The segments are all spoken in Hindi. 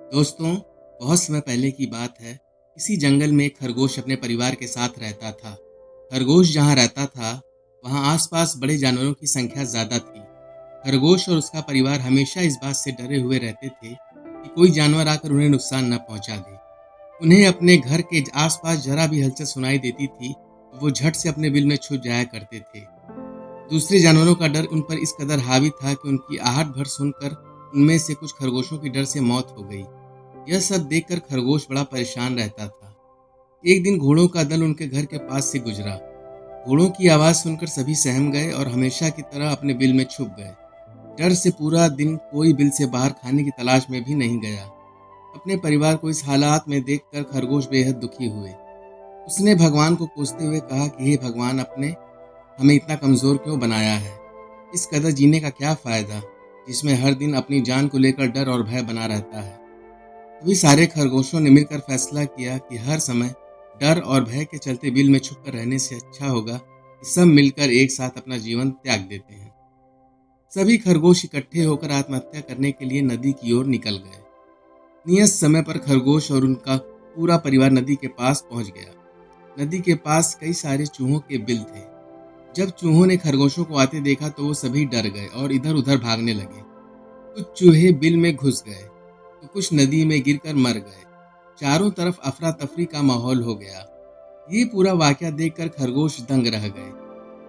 दोस्तों, बहुत समय पहले की बात है। किसी जंगल में एक खरगोश अपने परिवार के साथ रहता था। खरगोश जहाँ रहता था, वहाँ आसपास बड़े जानवरों की संख्या ज़्यादा थी। खरगोश और उसका परिवार हमेशा इस बात से डरे हुए रहते थे कि कोई जानवर आकर उन्हें नुकसान न पहुँचा दे। उन्हें अपने घर के आसपास जरा भी हलचल सुनाई देती थी, तो वो झट से अपने बिल में छुप जाया करते थे। दूसरे जानवरों का डर उन पर इस कदर हावी था कि उनकी आहट भर सुनकर उनमें से कुछ खरगोशों की डर से मौत हो गई। यह सब देखकर खरगोश बड़ा परेशान रहता था। एक दिन घोड़ों का दल उनके घर के पास से गुजरा। घोड़ों की आवाज़ सुनकर सभी सहम गए और हमेशा की तरह अपने बिल में छुप गए। डर से पूरा दिन कोई बिल से बाहर खाने की तलाश में भी नहीं गया। अपने परिवार को इस हालात में देखकर खरगोश बेहद दुखी हुए। उसने भगवान को कोसते हुए कहा कि हे भगवान, अपने हमें इतना कमज़ोर क्यों बनाया है? इस कदर जीने का क्या फ़ायदा, जिसमें हर दिन अपनी जान को लेकर डर और भय बना रहता है। तभी सारे खरगोशों ने मिलकर फैसला किया कि हर समय डर और भय के चलते बिल में छुपकर रहने से अच्छा होगा कि सब मिलकर एक साथ अपना जीवन त्याग देते हैं। सभी खरगोश इकट्ठे होकर आत्महत्या करने के लिए नदी की ओर निकल गए। नियत समय पर खरगोश और उनका पूरा परिवार नदी के पास पहुंच गया। नदी के पास कई सारे चूहों के बिल थे। जब चूहों ने खरगोशों को आते देखा तो वो सभी डर गए और इधर उधर भागने लगे। कुछ चूहे बिल में घुस गए तो कुछ नदी में गिरकर मर गए। चारों तरफ अफरा तफरी का माहौल हो गया। ये पूरा वाकया देखकर खरगोश दंग रह गए।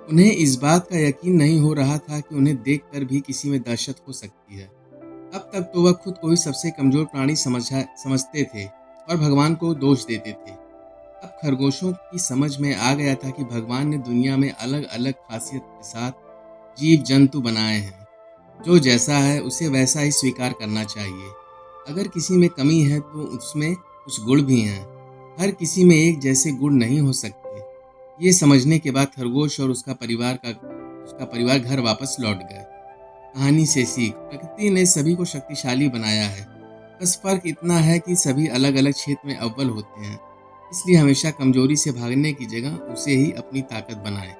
उन्हें इस बात का यकीन नहीं हो रहा था कि उन्हें देखकर भी किसी में दहशत हो सकती है। अब तक तो वह खुद को ही सबसे कमजोर प्राणी समझते थे और भगवान को दोष देते थे। अब खरगोशों की समझ में आ गया था कि भगवान ने दुनिया में अलग अलग खासियत के साथ जीव जंतु बनाए हैं। जो जैसा है उसे वैसा ही स्वीकार करना चाहिए। अगर किसी में कमी है तो उसमें कुछ गुण भी हैं। हर किसी में एक जैसे गुण नहीं हो सकते। ये समझने के बाद खरगोश और उसका परिवार घर वापस लौट गए। कहानी से सीख, प्रकृति ने सभी को शक्तिशाली बनाया है। बस फर्क इतना है कि सभी अलग अलग क्षेत्र में अव्वल होते हैं। इसलिए हमेशा कमजोरी से भागने की जगह उसे ही अपनी ताकत बनाएं।